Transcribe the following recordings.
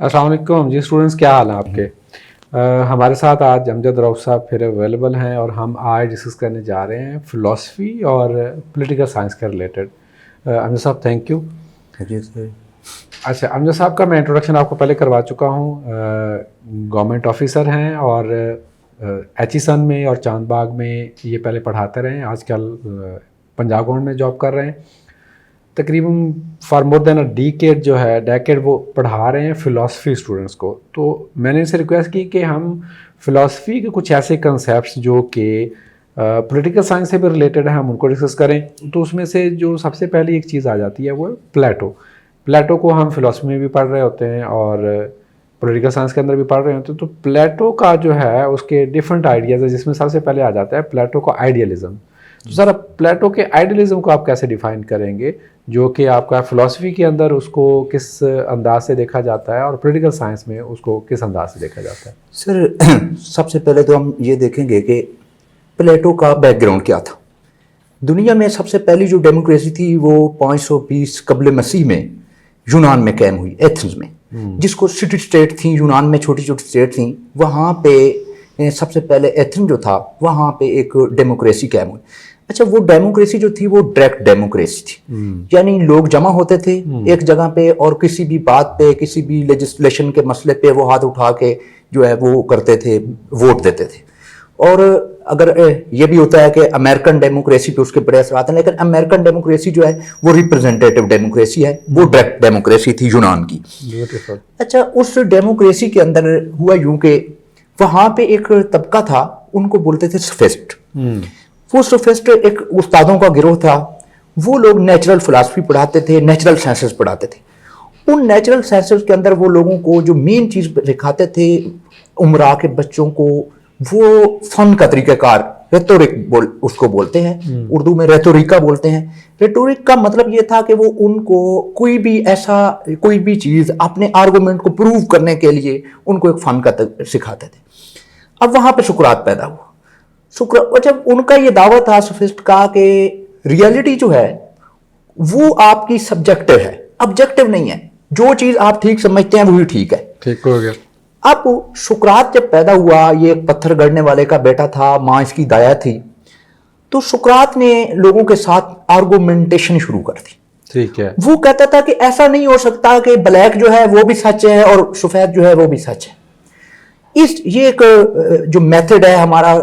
السلام علیکم جی اسٹوڈنٹس، کیا حال ہیں آپ کے؟ ہمارے ساتھ آج امجد رؤف صاحب پھر اویلیبل ہیں اور ہم آج ڈسکس کرنے جا رہے ہیں فلاسفی اور پولیٹیکل سائنس کے ریلیٹڈ۔ امجد صاحب تھینک یو۔ اچھا امجد صاحب کا میں انٹروڈکشن آپ کو پہلے کروا چکا ہوں۔ گورنمنٹ آفیسر ہیں اور ایچیسن میں اور چاند باغ میں یہ پہلے پڑھاتے رہے ہیں، آج کل پنجاب گورنمنٹ میں جاب کر رہے ہیں۔ تقریباً فار مور دین ڈیکیڈ وہ پڑھا رہے ہیں فلاسفی اسٹوڈنٹس کو۔ تو میں نے ان سے ریکویسٹ کی کہ ہم فلاسفی کے کچھ ایسے کنسیپٹس جو کہ پولیٹیکل سائنس سے بھی ریلیٹڈ ہیں ہم ان کو ڈسکس کریں۔ تو اس میں سے جو سب سے پہلی ایک چیز آ جاتی ہے وہ ہے پلیٹو کو ہم فلاسفی میں بھی پڑھ رہے ہوتے ہیں اور پولیٹیکل سائنس کے اندر بھی پڑھ رہے ہوتے ہیں۔ تو پلیٹو کا جو ہے اس کے ڈفرینٹ آئیڈیاز ہیں، جس میں سب سے پہلے آ جاتا ہے پلیٹو کا آئیڈیلزم۔ تو سر پلیٹو کے آئیڈیلزم کو آپ کیسے ڈیفائن کریں گے، جو کہ آپ کا فلاسفی کے اندر اس کو کس انداز سے دیکھا جاتا ہے اور پولیٹیکل سائنس میں اس کو کس انداز سے دیکھا جاتا ہے؟ سر سب سے پہلے تو ہم یہ دیکھیں گے کہ پلیٹو کا بیک گراؤنڈ کیا تھا۔ دنیا میں سب سے پہلی جو ڈیموکریسی تھی وہ 520 قبل مسیح میں یونان میں قائم ہوئی، ایتھنز میں، جس کو سٹی اسٹیٹ تھیں یونان میں، چھوٹی چھوٹی اسٹیٹ تھیں۔ وہاں پہ سب سے پہلے ایتھن جو تھا وہاں پہ ایک ڈیموکریسی قائم ہوئی۔ اچھا، وہ ڈیموکریسی جو تھی وہ ڈائریکٹ ڈیموکریسی تھی، یعنی لوگ جمع ہوتے تھے ایک جگہ پہ اور کسی بھی بات پہ، کسی بھی لیجسلیشن کے مسئلے پہ وہ ہاتھ اٹھا کے جو ہے وہ کرتے تھے، ووٹ دیتے تھے۔ اور اگر یہ بھی ہوتا ہے کہ امریکن ڈیموکریسی پہ اس کے بڑے اثرات ہیں، لیکن امریکن ڈیموکریسی جو ہے وہ ریپرزینٹیٹیو ڈیموکریسی ہے، وہ ڈائریکٹ ڈیموکریسی تھی یونان کی۔ اچھا، اس ڈیموکریسی کے اندر ہوا یوں کہ وہاں پہ ایک طبقہ تھا، ان کو بولتے تھے سفسٹ۔ وہ سفسٹ ایک استادوں کا گروہ تھا، وہ لوگ نیچرل فلاسفی پڑھاتے تھے، نیچرل سائنسز پڑھاتے تھے۔ ان نیچرل سائنسز کے اندر وہ لوگوں کو جو مین چیز سکھاتے تھے امراء کے بچوں کو، وہ فن کا طریقہ کار، ریٹورک اس کو بولتے ہیں، اردو میں ریٹوریکا بولتے ہیں۔ ریٹورک کا مطلب یہ تھا کہ وہ ان کو کوئی بھی چیز اپنے آرگومنٹ کو پروو کرنے کے لیے ان کو ایک فن کا سکھاتے تھے۔ اب وہاں پہ سقراط پیدا ہوا۔ جب ان کا یہ دعویٰ تھا سفسٹ کا کہ ریئلٹی جو ہے وہ آپ کی سبجیکٹو ہے، آبجیکٹو نہیں ہے، جو چیز آپ ٹھیک سمجھتے ہیں وہی ٹھیک ہے۔ ٹھیک ہو گیا۔ اب سقراط جب پیدا ہوا، یہ پتھر گڑنے والے کا بیٹا تھا، ماں اس کی دایا تھی، تو سقراط نے لوگوں کے ساتھ آرگومنٹیشن شروع کر دی۔ ٹھیک ہے۔ وہ کہتا تھا کہ ایسا نہیں ہو سکتا کہ بلیک جو ہے وہ بھی سچ ہے اور سفید جو ہے وہ بھی سچ ہے۔ یہ ایک جو میتھڈ ہے ہمارا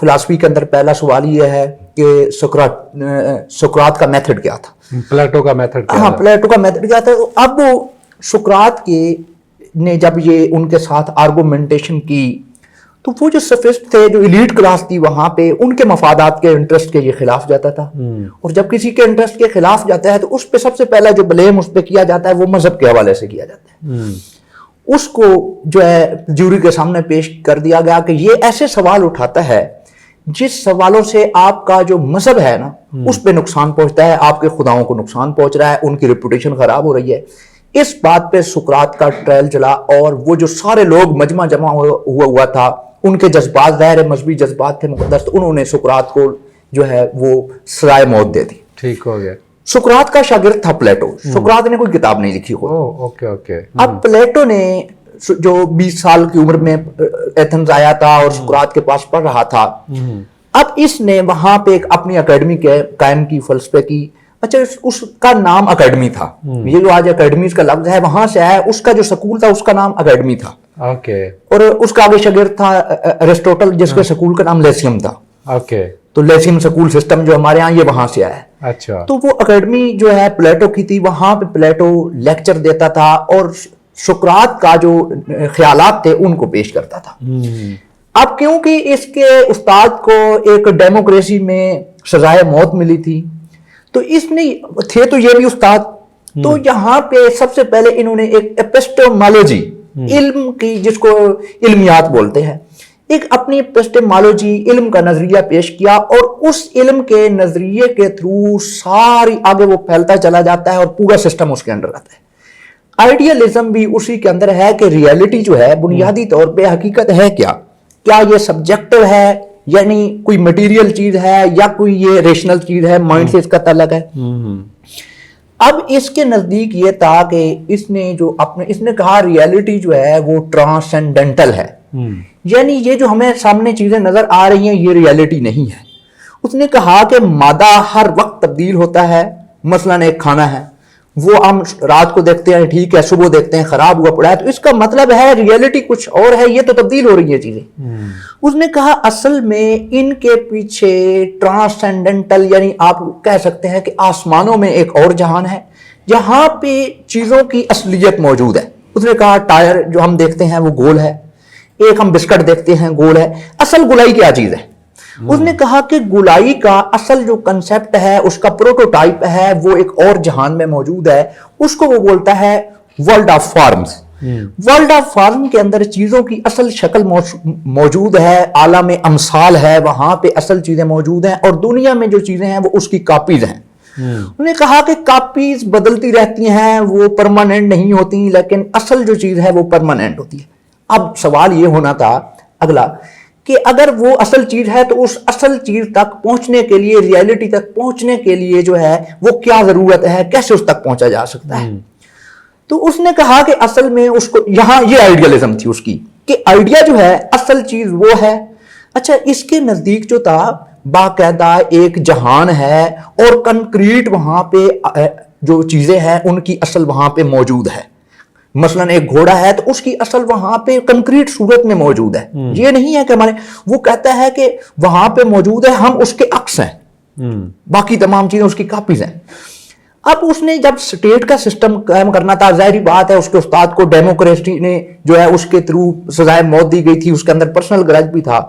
فلاسفی کے اندر، پہلا سوال یہ ہے کہ سقراط کا میتھڈ کیا تھا، پلیٹو کا میتھڈ کیا؟ ہاں، پلیٹو کا میتھڈ کیا تھا۔ اب سقراط نے جب یہ ان کے ساتھ آرگومنٹیشن کی تو وہ جو سفسٹ تھے، جو ایلیٹ کلاس تھی وہاں پہ، ان کے مفادات کے انٹرسٹ کے یہ خلاف جاتا تھا۔ اور جب کسی کے انٹرسٹ کے خلاف جاتا ہے تو اس پہ سب سے پہلا جو بلیم اس پہ کیا جاتا ہے وہ مذہب کے حوالے سے کیا جاتا ہے۔ اس کو جو ہے جوری کے سامنے پیش کر دیا گیا کہ یہ ایسے سوال اٹھاتا ہے جس سوالوں سے آپ کا جو مذہب ہے نا اس پہ نقصان پہنچتا ہے، آپ کے خداؤں کو نقصان پہنچ رہا ہے، ان کی ریپوٹیشن خراب ہو رہی ہے۔ اس بات پہ سقراط کا ٹرائل چلا اور وہ جو سارے لوگ مجمع جمع ہوا تھا، ان کے جذبات ظاہر مذہبی جذبات تھے مقدس، تو انہوں نے سقراط کو جو ہے وہ سزائے موت دے دی۔ ٹھیک ہو گیا۔ سقراط کا شاگرد تھا پلیٹو، سقراط نے کوئی کتاب نہیں لکھی خود۔ اوکے۔ اب پلیٹو نے جو 20 سال کی عمر میں ایتھنز آیا تھا اور سقراط کے پاس پڑھ رہا تھا، اب اس نے وہاں پہ ایک اپنی اکیڈمی قائم کی فلسفے کی۔ اچھا، اس کا نام اکیڈمی تھا، یہ جو آج اکیڈمیز کا لفظ ہے وہاں سے آیا، اس کا جو سکول تھا اس کا نام اکیڈمی تھا۔ اور اس کا آگے شاگرد تھا ایرسٹوٹل، جس کے سکول کا نام لیسیم تھا۔ تو لیسیم سکول سسٹم جو ہمارے ہاں یہ وہاں سے آیا ہے۔ اچھا، تو وہ اکیڈمی جو ہے پلیٹو کی تھی، وہاں پہ پلیٹو لیکچر دیتا تھا اور سقراط کا جو خیالات تھے ان کو پیش کرتا تھا۔ اب کیونکہ اس کے استاد کو ایک ڈیموکریسی میں سزائے موت ملی تھی، تو اس نے تھے تو یہ بھی استاد، تو یہاں پہ سب سے پہلے انہوں نے ایک ایپسٹیمالوجی، علم کی جس کو علمیات بولتے ہیں، ایک اپنی ایپسٹیمالوجی، علم کا نظریہ پیش کیا، اور اس علم کے نظریے کے تھرو ساری آگے وہ پھیلتا چلا جاتا ہے اور پورا سسٹم اس کے اندر آتا ہے۔ آئیڈیالزم بھی اسی کے اندر ہے کہ ریئلٹی جو ہے بنیادی طور پہ حقیقت ہے کیا یہ سبجیکٹو ہے، یعنی کوئی مٹیریل چیز ہے، یا کوئی یہ ریشنل چیز ہے، مائنڈ سے اس کا تعلق ہے۔ اب اس کے نزدیک یہ تھا کہ اس نے کہا ریئلٹی جو ہے وہ ٹرانسینڈنٹل ہے، یعنی یہ جو ہمیں سامنے چیزیں نظر آ رہی ہیں یہ ریئلٹی نہیں ہے۔ اس نے کہا کہ مادہ ہر وقت تبدیل ہوتا ہے، مثلاً ایک کھانا ہے، وہ ہم رات کو دیکھتے ہیں ٹھیک ہے، صبح دیکھتے ہیں خراب ہوا پڑا ہے، تو اس کا مطلب ہے ریئلٹی کچھ اور ہے، یہ تو تبدیل ہو رہی ہیں چیزیں۔ اس نے کہا اصل میں ان کے پیچھے ٹرانسینڈنٹل، یعنی آپ کہہ سکتے ہیں کہ آسمانوں میں ایک اور جہان ہے جہاں پہ چیزوں کی اصلیت موجود ہے۔ اس نے کہا ٹائر جو ہم دیکھتے ہیں وہ گول ہے، ایک ہم بسکٹ دیکھتے ہیں گول ہے، اصل گولائی کیا چیز ہے؟ اس نے کہا کہ گولائی کا اصل جو کنسپٹ ہے، اس کا پروٹوٹائپ ہے، وہ ایک اور جہان میں موجود ہے، اس کو وہ بولتا ہے world of farms. World of farm کے اندر چیزوں کی اصل شکل موجود ہے، عالم امثال ہے، وہاں پہ اصل چیزیں موجود ہیں، اور دنیا میں جو چیزیں ہیں وہ اس کی کاپیز ہیں۔ انہوں نے کہا کہ کاپیز بدلتی رہتی ہیں، وہ پرماننٹ نہیں ہوتی، لیکن اصل جو چیز ہے وہ پرماننٹ ہوتی ہے۔ اب سوال یہ ہونا تھا اگلا کہ اگر وہ اصل چیز ہے تو اس اصل چیز تک پہنچنے کے لیے، ریئلٹی تک پہنچنے کے لیے جو ہے وہ کیا ضرورت ہے، کیسے اس تک پہنچا جا سکتا ہے؟ تو اس نے کہا کہ اصل میں اس کو یہاں یہ آئیڈیالزم تھی اس کی کہ آئیڈیا جو ہے اصل چیز وہ ہے۔ اچھا، اس کے نزدیک جو تھا باقاعدہ ایک جہان ہے اور کنکریٹ وہاں پہ جو چیزیں ہیں ان کی اصل وہاں پہ موجود ہے۔ مثلاً ایک گھوڑا ہے تو اس کی اصل وہاں پہ کنکریٹ صورت میں موجود ہے، یہ نہیں ہے کہ وہ کہتا ہے کہ وہاں پہ موجود ہے، ہم اس کے عکس ہیں، باقی تمام چیزیں اس کی کاپیز ہیں۔ اب اس نے جب سٹیٹ کا سسٹم قائم کرنا تھا، ظاہری بات ہے اس کے استاد کو ڈیموکریسی نے جو ہے اس کے تھرو سزائے موت دی گئی تھی، اس کے اندر پرسنل گرج بھی تھا،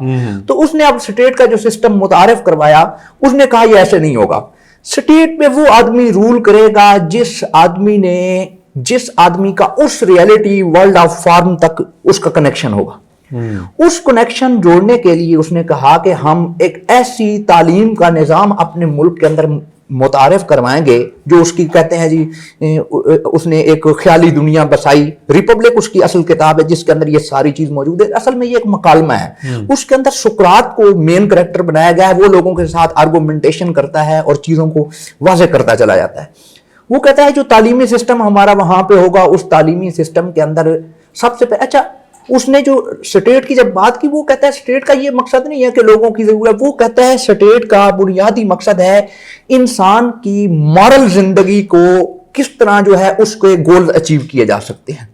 تو اس نے اب سٹیٹ کا جو سسٹم متعارف کروایا، اس نے کہا یہ ایسے نہیں ہوگا، سٹیٹ میں وہ آدمی رول کرے گا جس آدمی کا اس ریئلٹی ورلڈ آف فارم تک اس کا کنیکشن ہوگا۔ اس کنیکشن جوڑنے کے لیے اس نے کہا کہ ہم ایک ایسی تعلیم کا نظام اپنے ملک کے اندر متعارف کروائیں گے جو اس کی کہتے ہیں جی، اس نے ایک خیالی دنیا بسائی، ریپبلک اس کی اصل کتاب ہے جس کے اندر یہ ساری چیز موجود ہے۔ اصل میں یہ ایک مکالمہ ہے، اس کے اندر سقراط کو مین کریکٹر بنایا گیا ہے، وہ لوگوں کے ساتھ آرگومنٹیشن کرتا ہے اور چیزوں کو واضح کرتا چلا جاتا ہے۔ وہ کہتا ہے جو تعلیمی سسٹم ہمارا وہاں پہ ہوگا، اس تعلیمی سسٹم کے اندر سب سے پہلے اچھا اس نے جو سٹیٹ کی جب بات کی، وہ کہتا ہے سٹیٹ کا یہ مقصد نہیں ہے کہ لوگوں کی ضرورت، وہ کہتا ہے سٹیٹ کا بنیادی مقصد ہے انسان کی مورل زندگی کو کس طرح جو ہے اس کے گولز اچیو کیے جا سکتے ہیں۔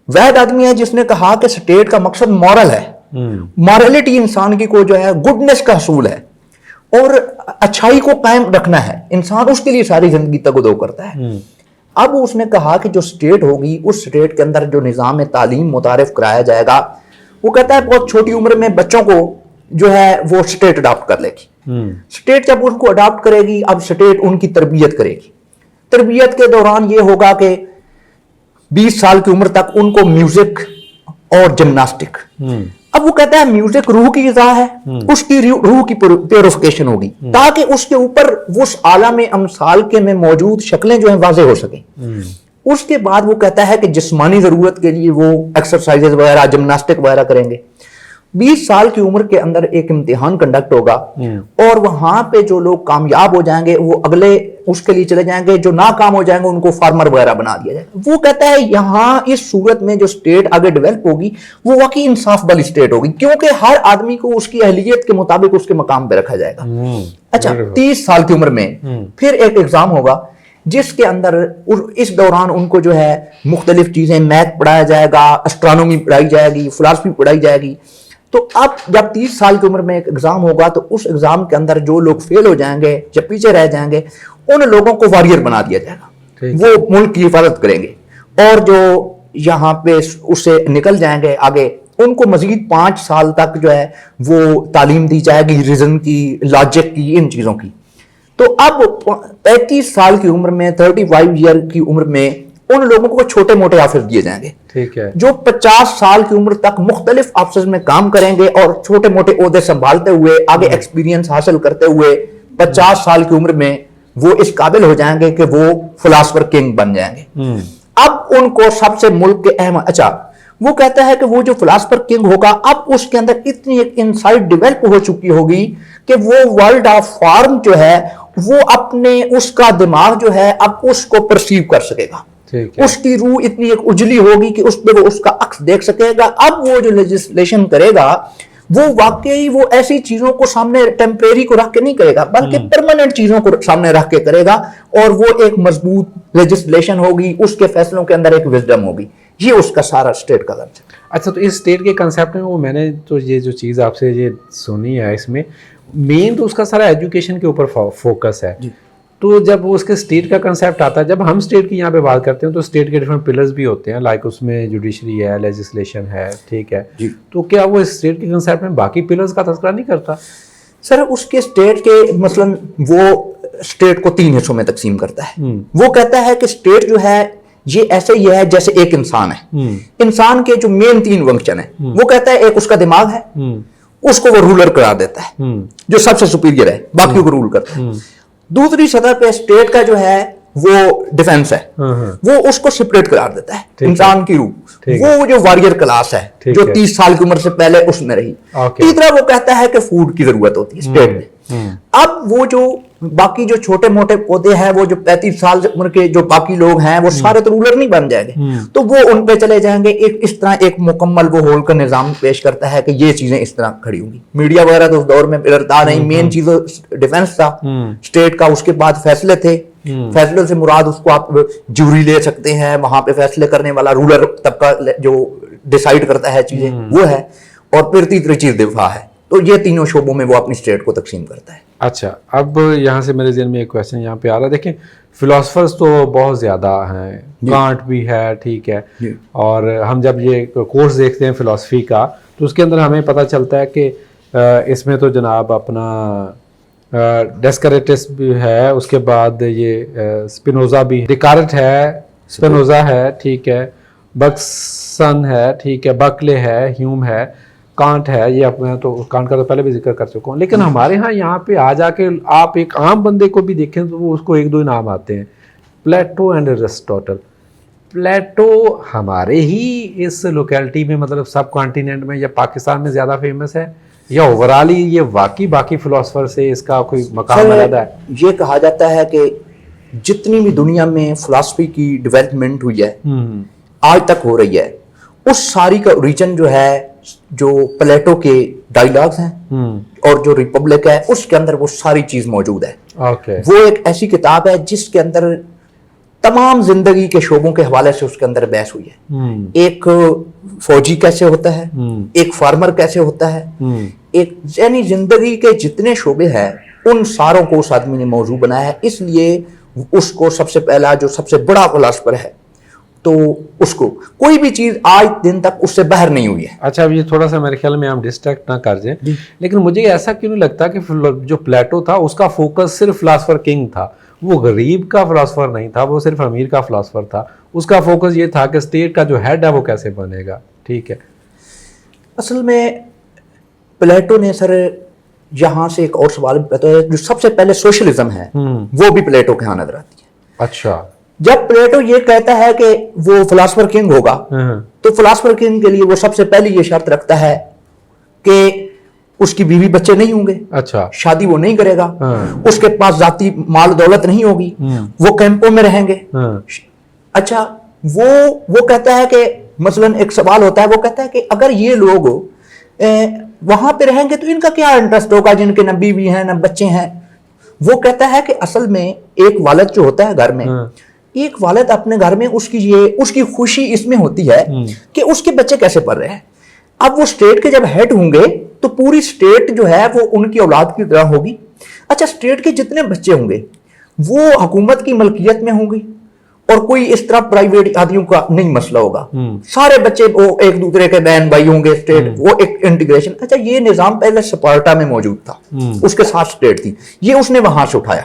واحد آدمی ہے جس نے کہا کہ سٹیٹ کا مقصد مورل ہے، مورالٹی انسان کی کو جو ہے گڈنس کا حصول ہے اور اچھائی کو قائم رکھنا ہے، انسان اس کے لیے ساری زندگی تگ و دو کرتا ہے۔ اب اس نے کہا کہ جو سٹیٹ ہوگی، اس سٹیٹ کے اندر جو نظام تعلیم متعارف کرایا جائے گا، وہ کہتا ہے بہت چھوٹی عمر میں بچوں کو جو ہے وہ سٹیٹ اڈاپٹ کر لے گی۔ سٹیٹ جب ان کو اڈاپٹ کرے گی، اب سٹیٹ ان کی تربیت کرے گی۔ تربیت کے دوران یہ ہوگا کہ 20 سال کی عمر تک ان کو میوزک اور جمناسٹک، اب وہ کہتا ہے میوزک روح کی غذا ہے، اس کی روح کی پیوریفیکیشن ہوگی تاکہ اس کے اوپر اس عالم امثال کے میں موجود شکلیں جو ہیں واضح ہو سکیں۔ اس کے بعد وہ کہتا ہے کہ جسمانی ضرورت کے لیے وہ ایکسرسائزز وغیرہ جمناسٹک وغیرہ کریں گے۔ 20 سال کی عمر کے اندر ایک امتحان کنڈکٹ ہوگا اور وہاں پہ جو لوگ کامیاب ہو جائیں گے وہ اگلے اس کے لیے چلے جائیں گے، جو ناکام ہو جائیں گے ان کو فارمر وغیرہ بنا دیا جائے گا۔ وہ کہتا ہے یہاں اس صورت میں جو سٹیٹ آگے ڈیولپ ہوگی وہ واقعی انصاف والی سٹیٹ ہوگی، کیونکہ ہر آدمی کو اس کی اہلیت کے مطابق اس کے مقام پہ رکھا جائے گا۔ اچھا، 30 سال کی عمر میں پھر ایک ایگزام ہوگا جس کے اندر اس دوران ان کو جو ہے مختلف چیزیں، میتھ پڑھایا جائے گا، اسٹرانومی پڑھائی جائے گی، فلسفی پڑھائی جائے گی۔ تو اب جب 30 سال کی عمر میں ایک ایگزام ہوگا تو اس ایگزام کے اندر جو لوگ فیل ہو جائیں گے یا پیچھے رہ جائیں گے ان لوگوں کو واریر بنا دیا جائے گا، وہ ملک کی حفاظت کریں گے، اور جو یہاں پہ اس سے نکل جائیں گے آگے ان کو مزید 5 سال تک جو ہے وہ تعلیم دی جائے گی، ریزن کی، لاجک کی، ان چیزوں کی۔ تو اب 35 سال کی عمر میں، 35 ایئر کی عمر میں ان لوگوں کو چھوٹے موٹے آفس دیے جائیں گے، ٹھیک ہے، جو 50 سال کی عمر تک مختلف آفسز میں کام کریں گے اور چھوٹے موٹے عہدے سنبھالتے ہوئے آگے ایکسپیرینس حاصل کرتے ہوئے 50 سال کی عمر میں وہ اس قابل ہو جائیں گے کہ وہ فلاسفر کنگ بن جائیں گے۔ اب ان کو سب سے ملک کے اہم، اچھا وہ کہتا ہے کہ وہ جو فلاسفر کنگ ہوگا اب اس کے اندر اتنی ایک انسائٹ ڈیولپ ہو چکی ہوگی کہ وہ ورلڈ آف فارم جو ہے وہ اپنے اس کا دماغ جو ہے اب اس کو پرسیو کر سکے گا, اس کی روح اتنی ایک اجلی ہوگی کہ اس پہ وہ اس کا عکس دیکھ سکے گا. اب وہ جو لیجسلیشن کرے گا وہ واقعی وہ ایسی چیزوں کو سامنے ٹیمپریری کو رکھ کے نہیں کرے گا بلکہ پرماننٹ چیزوں کو سامنے رکھ کے کرے گا, اور وہ ایک مضبوط لیجسلیشن ہوگی, اس کے فیصلوں کے اندر ایک وزڈم ہوگی. یہ اس کا سارا اسٹیٹ کا کنسیپٹ. اچھا, تو اس اسٹیٹ کے کنسیپٹ میں وہ میں نے تو یہ جو چیز آپ سے یہ سنی ہے, اس میں مین تو اس کا سارا ایجوکیشن کے اوپر فوکس ہے. تو جب وہ اس کے اسٹیٹ کا کنسیپٹ آتا ہے, جب ہم اسٹیٹ کی یہاں پہ بات کرتے ہیں تو اسٹیٹ کے ڈفرنٹ پلرز بھی ہوتے ہیں, لائک اس میں جوڈیشری ہے, لیجسلیشن ہے, ٹھیک ہے, تو کیا وہ اسٹیٹ کے کنسیپٹ میں باقی پلرز کا تذکرہ نہیں کرتا؟ سر اس کے اسٹیٹ کے مثلاً وہ اسٹیٹ کو 3 حصوں میں تقسیم کرتا ہے. وہ کہتا ہے کہ اسٹیٹ جو ہے یہ ایسے ہی ہے جیسے ایک انسان ہے. انسان کے جو مین 3 فنکشن ہیں, وہ کہتا ہے ایک اس کا دماغ ہے, اس کو وہ رولر قرار دیتا ہے جو سب سے سپیریئر ہے, باقیوں کو رول کرتا ہے. دوسری سطح پہ اسٹیٹ کا جو ہے وہ ڈیفنس ہے, وہ اس کو سپریٹ قرار دیتا ہے. انسان کی روح وہ جو وارئر کلاس ہے جو 30 سال کی عمر سے پہلے اس میں رہی. تیسرا وہ کہتا ہے کہ فوڈ کی ضرورت ہوتی ہے اسٹیٹ میں. اب وہ جو باقی جو چھوٹے موٹے پودے ہیں, وہ جو 35 سال عمر کے جو باقی لوگ ہیں, وہ سارے تو رولر نہیں بن جائیں گے, تو وہ ان پہ چلے جائیں گے. اس طرح ایک مکمل وہ ہول کا نظام پیش کرتا ہے کہ یہ چیزیں اس طرح کھڑی ہوں گی. میڈیا وغیرہ تو اس دور میں تھا نہیں, مین چیز ڈیفنس تھا اسٹیٹ کا. اس کے بعد فیصلے تھے, فیصلے سے مراد اس کو آپ جوری لے سکتے ہیں, وہاں پہ فیصلے کرنے والا رولر طبقہ جو ڈیسائیڈ کرتا ہے چیزیں وہ ہے, اور پھر تیسری چیز دفاع ہے. تو یہ تینوں شعبوں میں وہ اپنی اسٹیٹ کو تقسیم کرتا ہے. اچھا, اب یہاں سے میرے ذہن میں ایک کویسچن یہاں پہ آ رہا ہے. دیکھیں فلاسفرز تو بہت زیادہ ہیں, کانٹ بھی ہے, ٹھیک ہے, اور ہم جب یہ کورس دیکھتے ہیں فلاسفی کا تو اس کے اندر ہمیں پتہ چلتا ہے کہ اس میں تو جناب اپنا ڈیسکریٹس بھی ہے, اس کے بعد یہ اسپینوزا بھی, ڈیکارٹ ہے, اسپینوزا ہے, ٹھیک ہے, بکسن ہے, ٹھیک ہے, بکلے ہے, ہیوم ہے, کانٹ ہے. یہ اپنا تو کانٹ کا تو پہلے بھی ذکر کر چکا ہوں. لیکن ہمارے ہاں یہاں پہ آ جا کے آپ ایک عام بندے کو بھی دیکھیں تو وہ اس کو 1-2 نام آتے ہیں, پلیٹو اینڈ ارسطوٹل. پلیٹو ہمارے ہی اس لوکیلٹی میں مطلب سب کانٹیننٹ میں یا پاکستان میں زیادہ فیمس ہے, یا اوورالی یہ واقعی باقی فلاسفر سے اس کا کوئی مقام علیحدہ ہے؟ یہ کہا جاتا ہے کہ جتنی بھی دنیا میں فلاسفی کی ڈیولپمنٹ ہوئی ہے آج تک ہو رہی ہے, اس ساری کا اوریجن جو ہے جو پلیٹو کے ڈائیلاگز ہیں اور جو ریپبلک ہے اس کے اندر وہ ساری چیز موجود ہے. وہ ایک ایسی کتاب ہے جس کے اندر تمام زندگی کے شعبوں کے حوالے سے اس کے اندر بحث ہوئی ہے. ایک فوجی کیسے ہوتا ہے, ایک فارمر کیسے ہوتا ہے, ایک یعنی زندگی کے جتنے شعبے ہیں ان ساروں کو اس آدمی نے موضوع بنایا ہے. اس لیے اس کو سب سے پہلا جو سب سے بڑا فلاسفر ہے تو اس کو کوئی بھی چیز آج دن تک اس سے باہر نہیں ہوئی ہے. اچھا, اب یہ تھوڑا سا میرے خیال میں ہم ڈسٹریکٹ نہ کر جائیں, لیکن مجھے ایسا کیوں نہیں لگتا کہ جو پلیٹو تھا اس کا فوکس صرف فلاسفر کنگ تھا, وہ غریب کا فلاسفر نہیں تھا, وہ صرف امیر کا فلاسفر تھا. اس کا فوکس یہ تھا کہ اسٹیٹ کا جو ہیڈ ہے وہ کیسے بنے گا, ٹھیک ہے. اصل میں پلیٹو نے سر یہاں سے ایک اور سوال پیدا ہے, جو سب سے پہلے سوشلزم ہے وہ بھی پلیٹو کے ہاں نظر آتی ہے. اچھا, جب پلیٹو یہ کہتا ہے کہ وہ فلاسفر کنگ ہوگا تو فلاسفر کنگ کے لیے وہ سب سے پہلی یہ شرط رکھتا ہے کہ اس کی بیوی بچے نہیں ہوں گے, اچھا, شادی وہ نہیں کرے گا, اس کے پاس ذاتی مال دولت نہیں ہوگی, وہ کیمپوں میں رہیں گے. اچھا, وہ کہتا ہے کہ مثلاً ایک سوال ہوتا ہے, وہ کہتا ہے کہ اگر یہ لوگ وہاں پہ رہیں گے تو ان کا کیا انٹرسٹ ہوگا جن کے نہ بیوی ہیں نہ بچے ہیں. وہ کہتا ہے کہ اصل میں ایک والد جو ہوتا ہے گھر میں, ایک والد اپنے گھر میں اس کی خوشی اس میں ہوتی ہے کہ اس کے بچے کیسے پڑھ رہے ہیں. اب وہ اسٹیٹ کے جب ہیڈ ہوں گے تو پوری اسٹیٹ جو ہے وہ ان کی اولاد کی طرح ہوگی. اچھا, اسٹیٹ کے جتنے بچے ہوں گے وہ حکومت کی ملکیت میں ہوں گی اور کوئی اس طرح پرائیویٹ آدمیوں کا نہیں مسئلہ ہوگا. سارے بچے وہ ایک دوسرے کے بہن بھائی ہوں گے, اسٹیٹ وہ ایک انٹیگریشن. اچھا, یہ نظام پہلے سپارٹا میں موجود تھا, اس کے ساتھ اسٹیٹ تھی, یہ اس نے وہاں سے اٹھایا.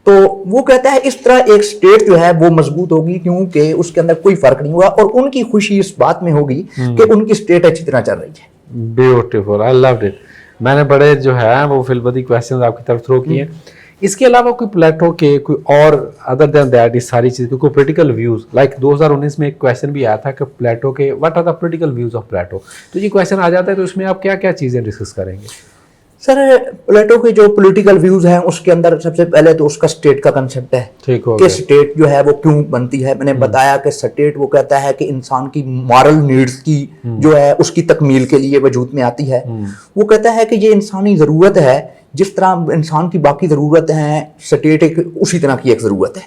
تو وہ کہتا ہے اس طرح ایک اسٹیٹ جو ہے وہ مضبوط ہوگی کیونکہ اس کے اندر کوئی فرق نہیں ہوا, اور ان کی خوشی اس بات میں ہوگی کہ ان کی اسٹیٹ اچھی طرح چل رہی ہے. Beautiful, I loved it. میں نے بڑے جو ہے وہ فی البدی کویسچنز آپ کی طرف تھرو کیے. اس کے علاوہ کوئی پلیٹو کے کوئی اور ادر دین دیٹ اس ساری چیز کے کوئی پولیٹیکل ویوز, لائک 2019 میں ایک کویسچن بھی آیا تھا کہ پلیٹو کے what are the political views of Plato, تو یہ کویسچن آ جاتا ہے تو اس میں آپ کیا کیا چیزیں ڈسکس کریں گے؟ سر پلیٹو کے جو پولیٹیکل ویوز ہیں اس کے اندر سب سے پہلے تو اس کا اسٹیٹ کا کنسیپٹ ہے کہ اسٹیٹ جو ہے وہ کیوں بنتی ہے. میں نے بتایا کہ اسٹیٹ وہ کہتا ہے کہ انسان کی مارل نیڈز کی جو ہے اس کی تکمیل کے لیے وجود میں آتی ہے. وہ کہتا ہے کہ یہ انسانی ضرورت ہے, جس طرح انسان کی باقی ضرورتیں ہیں اسٹیٹ ایک اسی طرح کی ایک ضرورت ہے.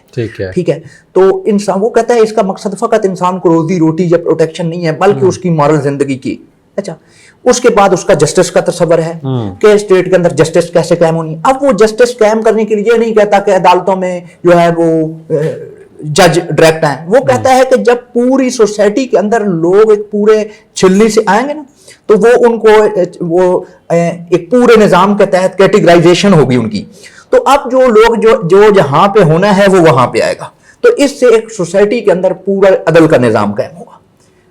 ٹھیک ہے, تو انسان وہ کہتا ہے اس کا مقصد فقط انسان کو روزی روٹی یا پروٹیکشن نہیں ہے بلکہ اس کی مارل زندگی کی. اچھا, اس کے بعد اس کا جسٹس کا تصور ہے کہ اسٹیٹ کے اندر جسٹس کیسے قائم ہونی. اب وہ جسٹس قائم کرنے کے لیے نہیں کہتا کہ عدالتوں میں جو ہے وہ جج ڈائریکٹ ہیں. وہ کہتا ہے کہ جب پوری سوسائٹی کے اندر لوگ ایک پورے چھلنی سے آئیں گے نا, تو وہ ان کو وہ ایک پورے نظام کے تحت کیٹیگرائزیشن ہوگی ان کی. تو اب جو لوگ جو جہاں پہ ہونا ہے وہ وہاں پہ آئے گا. تو اس سے ایک سوسائٹی کے اندر پورا عدل کا نظام قائم ہوگا.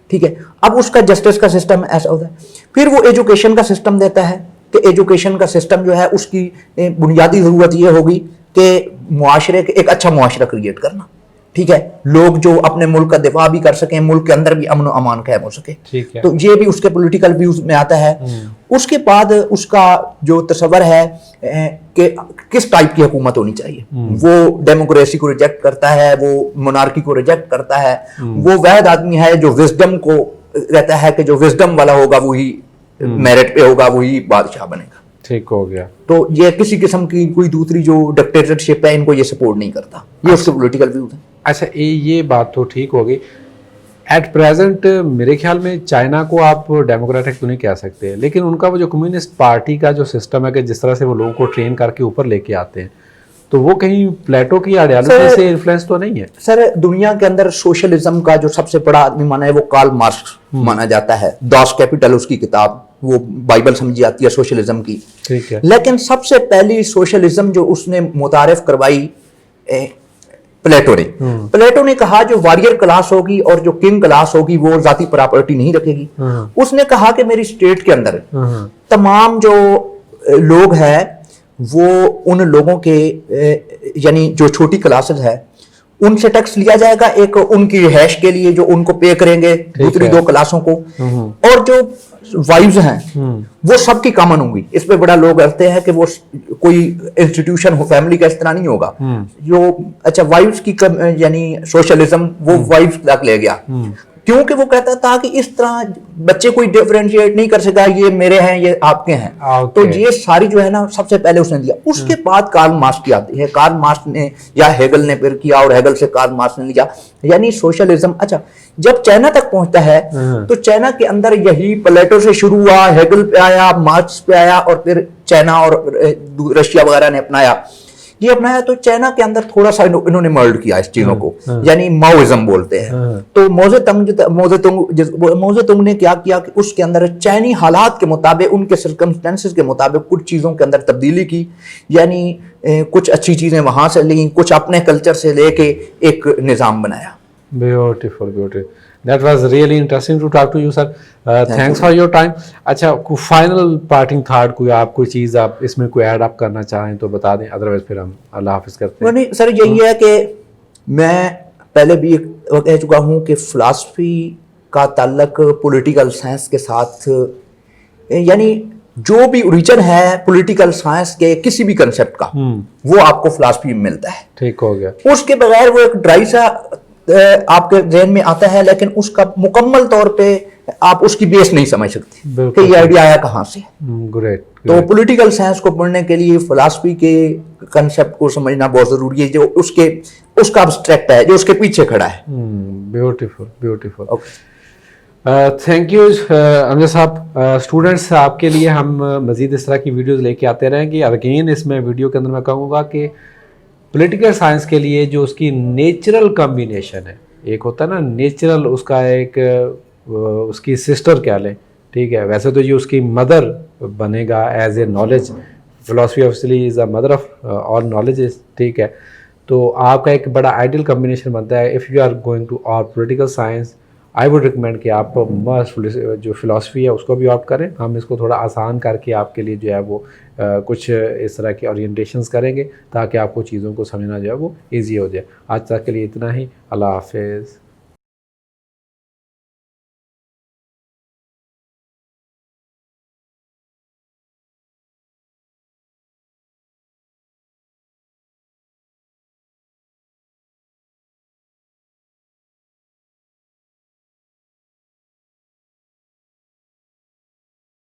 ٹھیک ہے, اب اس کا جسٹس کا سسٹم ایسا ہوتا ہے. پھر وہ ایجوکیشن کا سسٹم دیتا ہے کہ ایجوکیشن کا سسٹم جو ہے اس کی بنیادی ضرورت یہ ہوگی کہ معاشرے کے ایک اچھا معاشرہ کریٹ کرنا. ٹھیک ہے, لوگ جو اپنے ملک کا دفاع بھی کر سکیں, ملک کے اندر بھی امن و امان قائم ہو سکے. تو یہ بھی اس کے پولیٹیکل ویوز میں آتا ہے. اس کے بعد اس کا جو تصور ہے کہ کس ٹائپ کی حکومت ہونی چاہیے, وہ ڈیموکریسی کو ریجیکٹ کرتا ہے, وہ مونارکی کو ریجیکٹ کرتا ہے. وہ واحد آدمی ہے جو وزڈم کو کہتا ہے کہ جو وزڈم والا ہوگا وہی میرٹ پہ ہوگا, وہی بادشاہ بنے گا. ٹھیک ہو گیا. تو یہ کسی قسم کی کوئی دوسری جو ڈکٹیٹرشپ ہے ان کو یہ سپورٹ نہیں کرتا. یہ اس کے پولیٹیکل ویوز ہیں. اچھا, یہ بات تو ٹھیک ہوگی. ایٹ پریزنٹ میرے خیال میں چائنا کو آپ ڈیموکریٹک تو نہیں کہہ سکتے, لیکن ان کا وہ جو کمیونسٹ پارٹی کا جو سسٹم ہے کہ جس طرح سے وہ لوگوں کو ٹرین کر کے اوپر لے کے آتے ہیں, تو وہ کہیں پلیٹو کی آئیڈیالوجی سے انفلوئنس تو نہیں ہے؟ سر دنیا کے اندر سوشلزم کا جو سب سے بڑا آدمی مانا ہے وہ کارل مارکس مانا جاتا ہے. داس کیپیٹل اس کی کتاب, وہ بائبل سمجھی جاتی ہے سوشلزم کی. ٹھیک ہے, لیکن سب سے پہلی سوشلزم جو اس نے متعارف کروائی پلیٹو نے کہا جو واریر کلاس ہوگی اور جو کنگ کلاس ہوگی وہ ذاتی پراپرٹی نہیں رکھے گی. اس نے کہا کہ میری اسٹیٹ کے اندر تمام جو لوگ ہیں وہ ان لوگوں کے یعنی جو چھوٹی کلاسز ہے ان سے ٹیکس لیا جائے گا, ایک ان کی رہائش کے لیے جو ان کو پے کریں گے دوسری دو کلاسوں کو, اور جو وائفز ہیں وہ سب کی کامن ہوں گی. اس پہ بڑا لوگ کہتے ہیں کہ وہ کوئی انسٹیٹیوشن ہو, فیملی کا اس طرح نہیں ہوگا. جو اچھا وائفز کی یعنی سوشلزم وہ وائفز تک لے گیا, کیونکہ وہ کہتا تھا کہ اس طرح بچے کوئی ڈیفرینشیٹ نہیں کر سکا, یہ میرے ہیں یہ آپ کے ہیں. تو یہ ساری جو ہے نا سب سے پہلے اس نے دیا. اس کے بعد کارل مارکس کی آتی ہے. کارل مارکس نے یا ہیگل نے پھر کیا, اور ہیگل سے کارل مارکس نے لیا, یعنی سوشلزم. اچھا, جب چائنا تک پہنچتا ہے تو چائنا کے اندر یہی پلیٹو سے شروع ہوا, ہیگل پہ آیا, مارکس پہ آیا, اور پھر چائنا اور رشیا وغیرہ نے اپنایا. یہ اپنایا تو چائنا کے اندر تھوڑا سا انہوں نے مرڈ کیا اس چیزوں کو, یعنی ماؤزم بولتے ہیں. تو موزے تنگ نے کیا کیا کہ اس کے اندر چائنی حالات کے مطابق, ان کے سرکمسٹانسز کے مطابق کچھ چیزوں کے اندر تبدیلی کی, یعنی کچھ اچھی چیزیں وہاں سے لیں, کچھ اپنے کلچر سے لے کے ایک نظام بنایا. Beautiful, beautiful. That was really interesting to talk to you, sir. Thanks for your time. اچھا, فائنل پارٹنگ تھاٹ کوئی آپ کوئی چیز آپ اس میں کوئی ایڈ اپ کرنا چاہیں تو بتا دیں, ادروائز پھر ہم اللہ حافظ کرتے ہیں. نہیں سر, یہی ہے کہ میں پہلے بھی کہہ چکا ہوں کہ فلاسفی کا تعلق پولیٹیکل سائنس کے ساتھ, یعنی جو بھی اوریجن ہے پولیٹیکل سائنس کے کسی بھی کنسیپٹ کا وہ آپ کو فلاسفی میں ملتا ہے. ٹھیک ہو گیا. اس کے بغیر وہ ایک ڈرائی سا آپ کے ذہن میں آتا ہے, لیکن اس کا مکمل طور پہ آپ اس کی بیس نہیں سمجھ سکتے کہ یہ آئیڈیا آیا کہاں سے. گریٹ. تو پولیٹیکل سائنس کو پڑھنے کے لیے فلاسفی کے کنسیپٹ کو سمجھنا بہت ضروری ہے, جو اس کا ابسٹریکٹ ہے, جو اس کے پیچھے کھڑا ہے. Beautiful, beautiful. تھینک یو امجد صاحب. اسٹوڈنٹس آپ کے لیے ہم مزید اس طرح کی ویڈیوز لے کے آتے رہیں گے. اگین اس میں ویڈیو کے اندر میں کہوں گا کہ پولیٹیکل سائنس کے لیے جو اس کی نیچرل کمبینیشن ہے, ایک ہوتا ہے نا نیچرل, اس کا ایک اس کی سسٹر کہہ لیں, ٹھیک ہے, ویسے تو یہ اس کی مدر بنے گا as a knowledge. Philosophy obviously is a mother of all knowledges, ٹھیک ہے. تو آپ کا ایک بڑا آئیڈیل کمبینیشن بنتا ہے. If you are going to are political science, I would recommend کہ آپ جو فلاسفی ہے اس کو بھی آپٹ کریں. ہم اس کو تھوڑا آسان کر کے آپ کے لیے جو ہے وہ کچھ اس طرح کی اورینٹیشنز کریں گے تاکہ آپ کو چیزوں کو سمجھنا جو ہے وہ ایزی ہو جائے. آج تک کے لیے اتنا ہی. اللہ حافظ.